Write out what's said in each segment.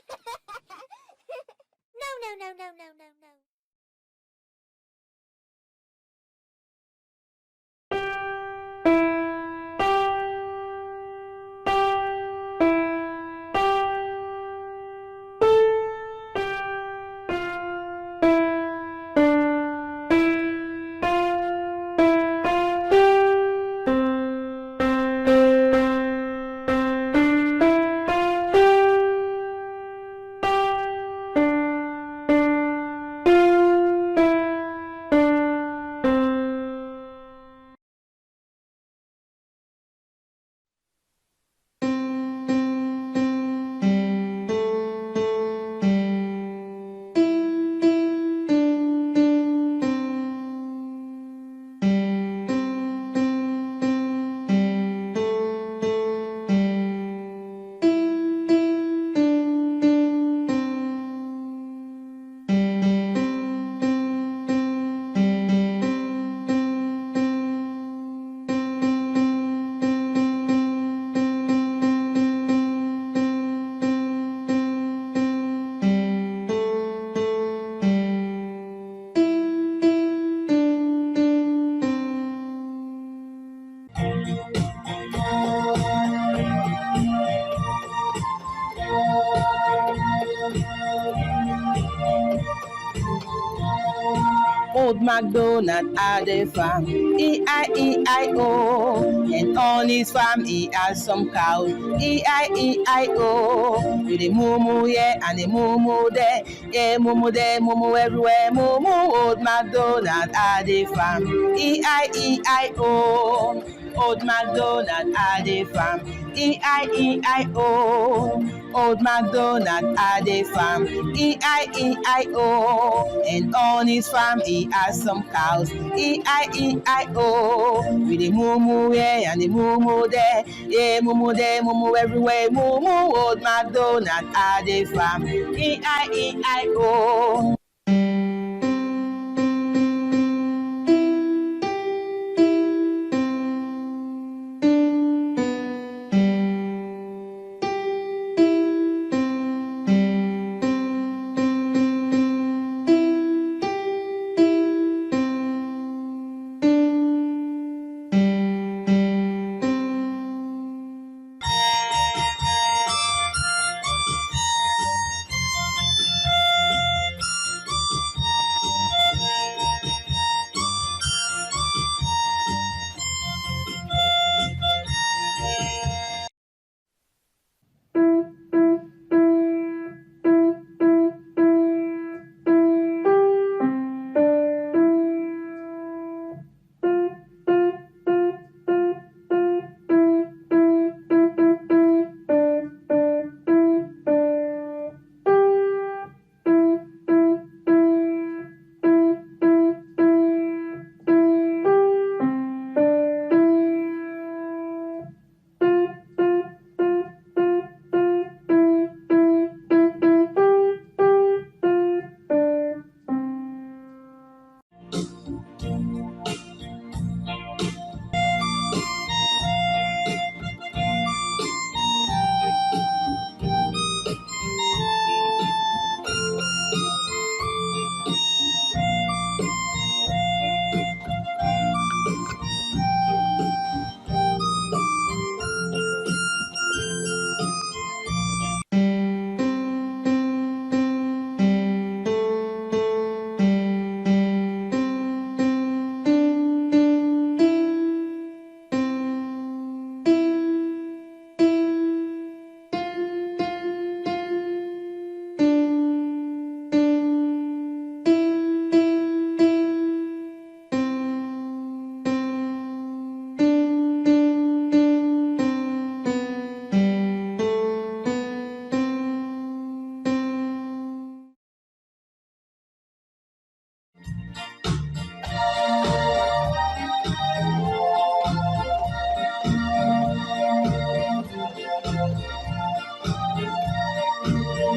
No. Old MacDonald had a farm, E-I-E-I-O. And on his farm he had some cows, E-I-E-I-O. With a moo here and a moo there, yeah, moo there, moo everywhere, moo. Old MacDonald had a farm, E-I-E-I-O. Old MacDonald had a farm, E-I-E-I-O. Old MacDonald had a farm, E-I-E-I-O. And on his farm he has some cows, E-I-E-I-O. With a moo here and a moo there, yeah, moo there, moo everywhere, moo. Old MacDonald had a farm, E-I-E-I-O.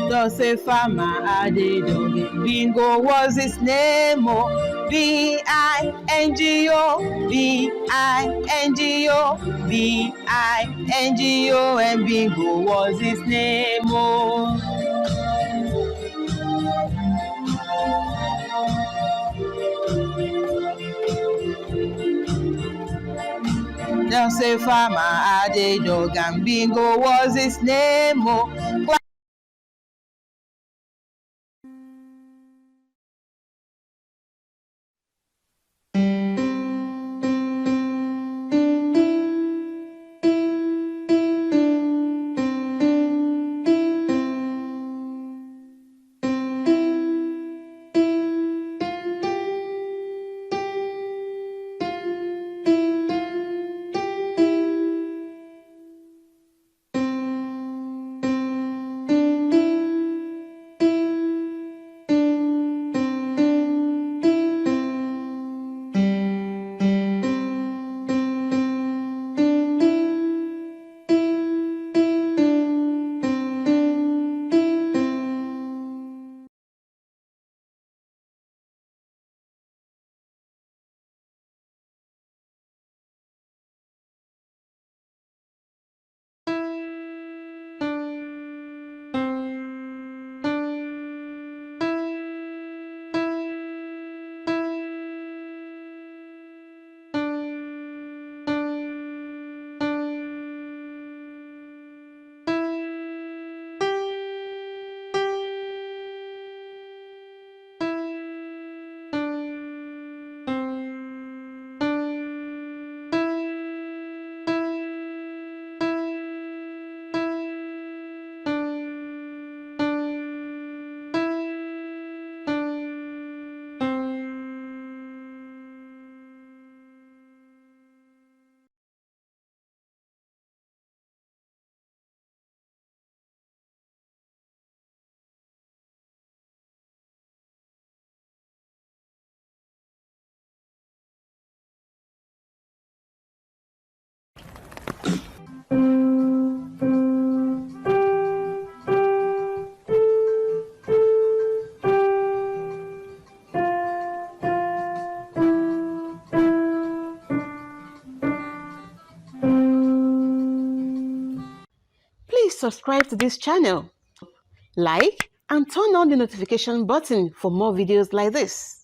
Just a farmer had a doggy. Bingo was his name, oh. B-I-N-G-O, B-I-N-G-O, B-I-N-G-O, and Bingo was his name, oh. just a farmer had a dog, and Bingo was his name. Oh. Please subscribe to this channel, like, and turn on the notification button for more videos like this.